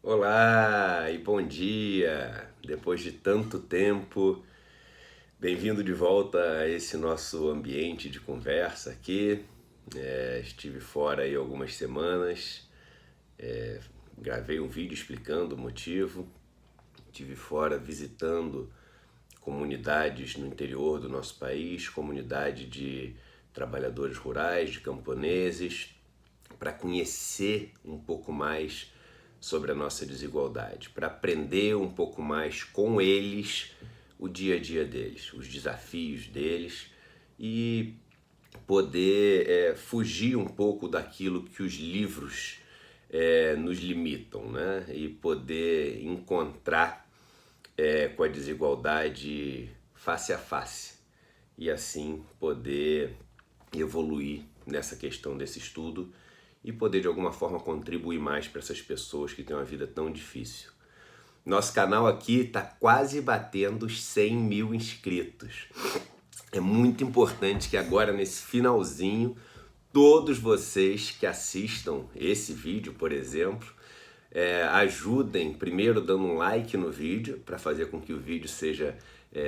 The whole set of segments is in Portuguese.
Olá e bom dia! Depois de tanto tempo, bem-vindo de volta a esse nosso ambiente de conversa aqui. Estive fora aí algumas semanas, gravei um vídeo explicando o motivo. Estive fora visitando comunidades no interior do nosso país, comunidade de trabalhadores rurais, de camponeses, para conhecer um pouco mais sobre a nossa desigualdade, para aprender um pouco mais com eles o dia a dia deles, os desafios deles e poder fugir um pouco daquilo que os livros nos limitam, né? E poder encontrar com a desigualdade face a face e assim poder evoluir nessa questão desse estudo e poder de alguma forma contribuir mais para essas pessoas que têm uma vida tão difícil. Nosso canal aqui está quase batendo os 100 mil inscritos. É muito importante que agora nesse finalzinho todos vocês que assistam esse vídeo, por exemplo, ajudem primeiro dando um like no vídeo para fazer com que o vídeo seja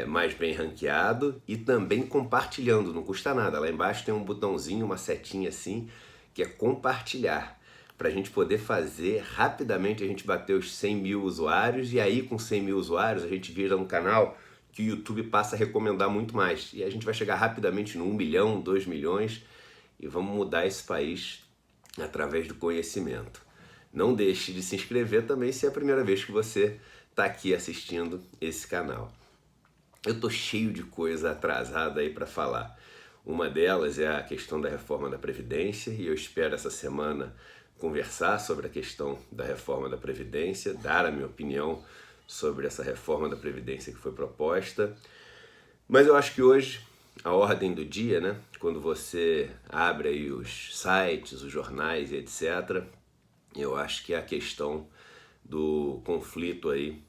mais bem ranqueado e também compartilhando, não custa nada. Lá embaixo tem um botãozinho, uma setinha assim, que é compartilhar, para a gente poder fazer rapidamente, a gente bater os 100 mil usuários e aí com 100 mil usuários a gente vira um canal que o YouTube passa a recomendar muito mais e a gente vai chegar rapidamente no 1 milhão, 2 milhões e vamos mudar esse país através do conhecimento. Não deixe de se inscrever também se é a primeira vez que você está aqui assistindo esse canal. Eu tô cheio de coisa atrasada aí para falar. Uma delas é a questão da reforma da Previdência e eu espero essa semana conversar sobre a questão da reforma da Previdência, dar a minha opinião sobre essa reforma da Previdência que foi proposta. Mas eu acho que hoje a ordem do dia, né, quando você abre aí os sites, os jornais e etc., eu acho que é a questão do conflito aí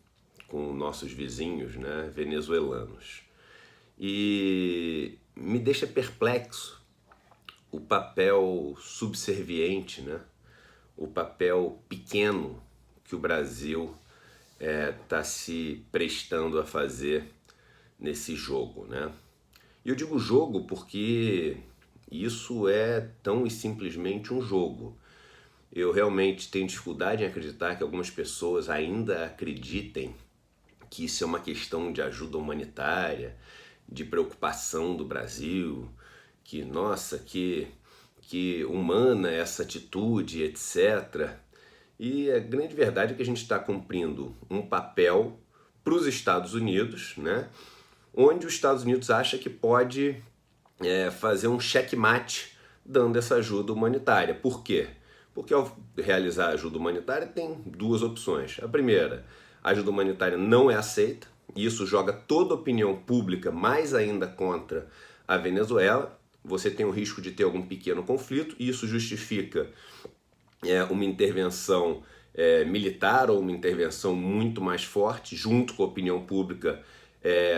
com nossos vizinhos, né, venezuelanos. E me deixa perplexo o papel subserviente, né, o papel pequeno que o Brasil está se prestando a fazer nesse jogo, né? E eu digo jogo porque isso é tão e simplesmente um jogo. Eu realmente tenho dificuldade em acreditar que algumas pessoas ainda acreditem que isso é uma questão de ajuda humanitária, de preocupação do Brasil, que nossa, que humana essa atitude, etc. E a grande verdade é que a gente está cumprindo um papel para os Estados Unidos, né? Onde os Estados Unidos acha que pode fazer um checkmate dando essa ajuda humanitária. Por quê? Porque ao realizar a ajuda humanitária tem duas opções. A primeira, a ajuda humanitária não é aceita, e isso joga toda a opinião pública mais ainda contra a Venezuela. Você tem o risco de ter algum pequeno conflito, e isso justifica uma intervenção militar ou uma intervenção muito mais forte, junto com a opinião pública,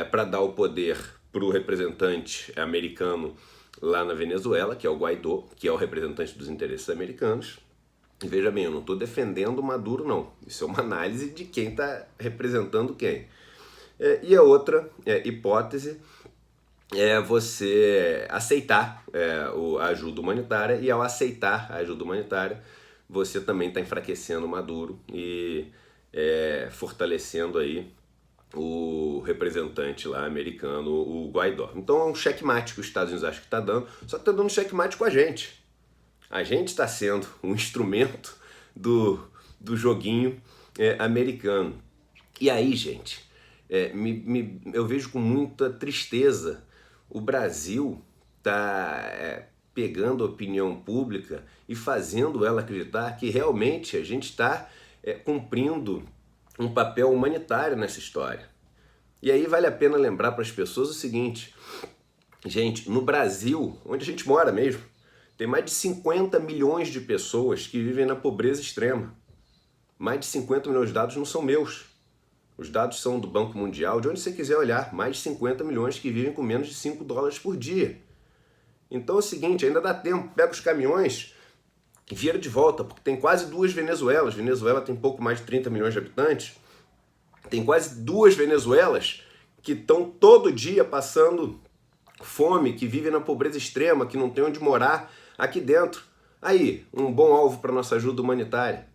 para dar o poder para o representante americano lá na Venezuela, que é o Guaidó, que é o representante dos interesses americanos. E veja bem, eu não estou defendendo o Maduro, não. Isso é uma análise de quem está representando quem. E a outra hipótese é você aceitar a ajuda humanitária, e ao aceitar a ajuda humanitária, você também está enfraquecendo o Maduro e fortalecendo aí o representante lá americano, o Guaidó. Então é um checkmate que os Estados Unidos acham que está dando, só que está dando um checkmate com a gente. A gente está sendo um instrumento do joguinho americano. E aí, gente, eu vejo com muita tristeza o Brasil tá pegando a opinião pública e fazendo ela acreditar que realmente a gente está cumprindo um papel humanitário nessa história. E aí vale a pena lembrar para as pessoas o seguinte, gente, no Brasil, onde a gente mora mesmo, tem mais de 50 milhões de pessoas que vivem na pobreza extrema. Mais de 50 milhões de dados não são meus. Os dados são do Banco Mundial, de onde você quiser olhar, mais de 50 milhões que vivem com menos de 5 dólares por dia. Então é o seguinte, ainda dá tempo, pega os caminhões vira de volta, porque tem quase duas Venezuelas. Venezuela tem pouco mais de 30 milhões de habitantes. Tem quase duas Venezuelas que estão todo dia passando fome, que vivem na pobreza extrema, que não tem onde morar aqui dentro. Aí, um bom alvo para nossa ajuda humanitária.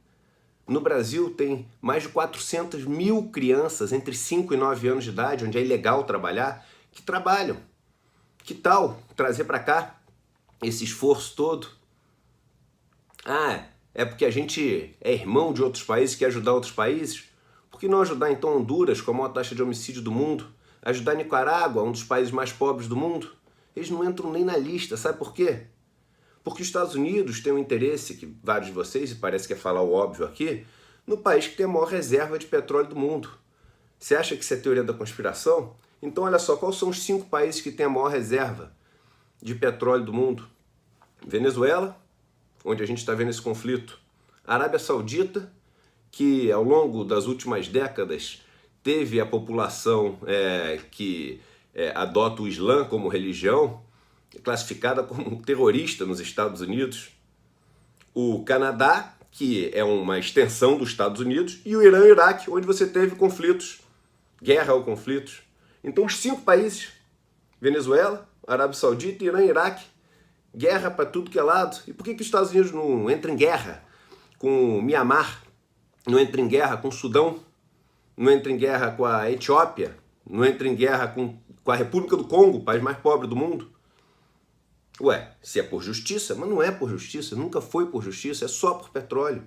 No Brasil tem mais de 400 mil crianças entre 5 e 9 anos de idade, onde é ilegal trabalhar, que trabalham. Que tal trazer para cá esse esforço todo? Ah, é porque a gente é irmão de outros países e quer ajudar outros países? Por que não ajudar então Honduras, com a maior taxa de homicídio do mundo? Ajudar Nicarágua, um dos países mais pobres do mundo? Eles não entram nem na lista, sabe por quê? Porque os Estados Unidos têm um interesse, que vários de vocês, e parece que é falar o óbvio aqui, no país que tem a maior reserva de petróleo do mundo. Você acha que isso é teoria da conspiração? Então olha só, quais são os 5 países que têm a maior reserva de petróleo do mundo? Venezuela, onde a gente está vendo esse conflito. Arábia Saudita, que ao longo das últimas décadas teve a população que adota o Islã como religião, classificada como terrorista nos Estados Unidos. O Canadá, que é uma extensão dos Estados Unidos, e o Irã e o Iraque, onde você teve conflitos, guerra ou conflitos. Então os 5 países, Venezuela, Arábia Saudita, Irã e Iraque, guerra para tudo que é lado. E por que os Estados Unidos não entram em guerra com o Mianmar, não entra em guerra com o Sudão, não entra em guerra com a Etiópia, não entra em guerra com a República do Congo, o país mais pobre do mundo? Ué, se é por justiça, mas não é por justiça, nunca foi por justiça, é só por petróleo.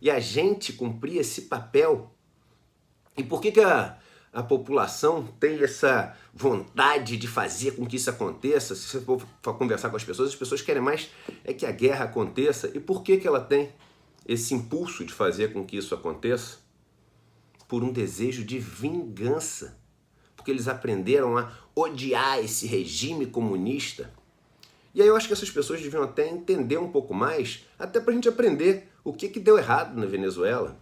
E a gente cumprir esse papel. E por que a população tem essa vontade de fazer com que isso aconteça? Se você for conversar com as pessoas querem mais que a guerra aconteça. E por que ela tem esse impulso de fazer com que isso aconteça? Por um desejo de vingança. Porque eles aprenderam a odiar esse regime comunista. E aí eu acho que essas pessoas deviam até entender um pouco mais, até pra gente aprender o que deu errado na Venezuela.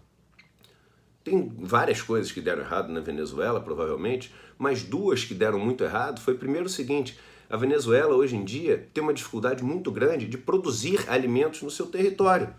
Tem várias coisas que deram errado na Venezuela, provavelmente, mas 2 que deram muito errado foi primeiro o seguinte: a Venezuela hoje em dia tem uma dificuldade muito grande de produzir alimentos no seu território.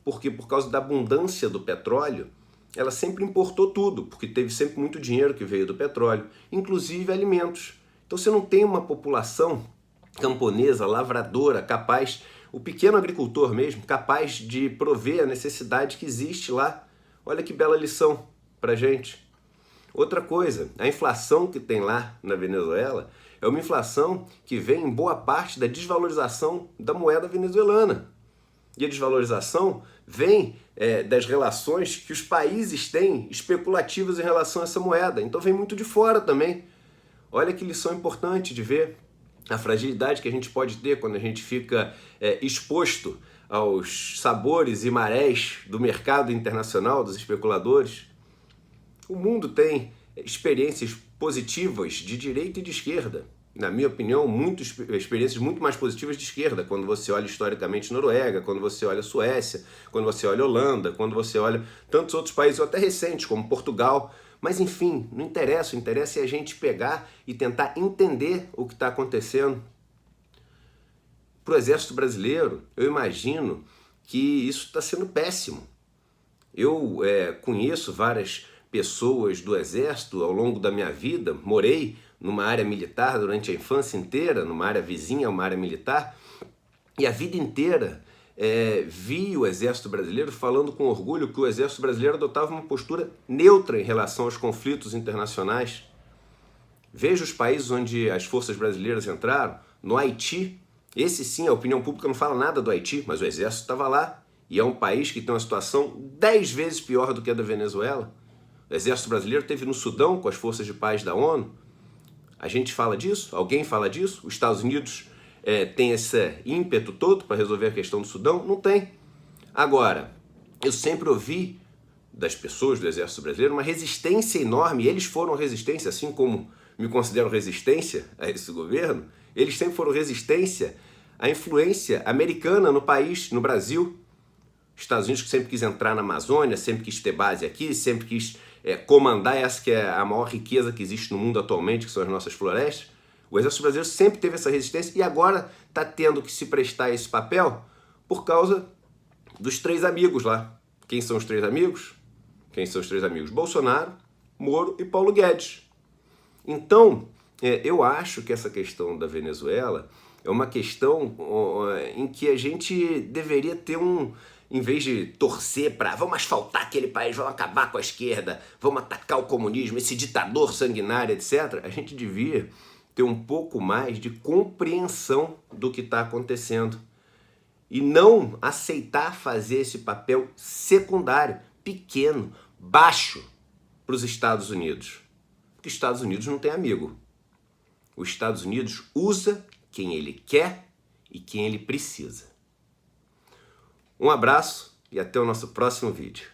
Porque por causa da abundância do petróleo, ela sempre importou tudo, porque teve sempre muito dinheiro que veio do petróleo, inclusive alimentos. Então você não tem uma população camponesa, lavradora, capaz, o pequeno agricultor mesmo, capaz de prover a necessidade que existe lá. Olha que bela lição pra gente. Outra coisa, a inflação que tem lá na Venezuela é uma inflação que vem em boa parte da desvalorização da moeda venezuelana. E a desvalorização vem das relações que os países têm especulativas em relação a essa moeda. Então vem muito de fora também. Olha que lição importante de ver a fragilidade que a gente pode ter quando a gente fica exposto aos sabores e marés do mercado internacional, dos especuladores. O mundo tem experiências positivas de direita e de esquerda. Na minha opinião, experiências muito mais positivas de esquerda, quando você olha historicamente Noruega, quando você olha Suécia, quando você olha Holanda, quando você olha tantos outros países, ou até recentes, como Portugal. Mas enfim, não interessa, o interesse é a gente pegar e tentar entender o que está acontecendo. Para o Exército Brasileiro, eu imagino que isso está sendo péssimo. Eu conheço várias pessoas do Exército ao longo da minha vida, morei numa área militar durante a infância inteira, numa área vizinha a uma área militar, e a vida inteira vi o Exército Brasileiro falando com orgulho que o Exército Brasileiro adotava uma postura neutra em relação aos conflitos internacionais. Veja os países onde as forças brasileiras entraram. No Haiti, esse sim, a opinião pública não fala nada do Haiti, mas o Exército estava lá. E é um país que tem uma situação 10 vezes pior do que a da Venezuela. O Exército Brasileiro teve no Sudão com as forças de paz da ONU. A gente fala disso? Alguém fala disso? Os Estados Unidos tem esse ímpeto todo para resolver a questão do Sudão? Não tem. Agora, eu sempre ouvi das pessoas do Exército Brasileiro uma resistência enorme, e eles foram resistência, assim como me considero resistência a esse governo, eles sempre foram resistência à influência americana no país, no Brasil. Os Estados Unidos que sempre quis entrar na Amazônia, sempre quis ter base aqui, sempre quis comandar essa que é a maior riqueza que existe no mundo atualmente, que são as nossas florestas. O Exército Brasileiro sempre teve essa resistência e agora está tendo que se prestar esse papel por causa dos três amigos lá. Quem são os três amigos? Quem são os três amigos? Bolsonaro, Moro e Paulo Guedes. Então, eu acho que essa questão da Venezuela é uma questão em que a gente deveria ter em vez de torcer para vamos asfaltar aquele país, vamos acabar com a esquerda, vamos atacar o comunismo, esse ditador sanguinário, etc., a gente devia ter um pouco mais de compreensão do que está acontecendo e não aceitar fazer esse papel secundário, pequeno, baixo para os Estados Unidos. Porque os Estados Unidos não tem amigo. Os Estados Unidos usa quem ele quer e quem ele precisa. Um abraço e até o nosso próximo vídeo.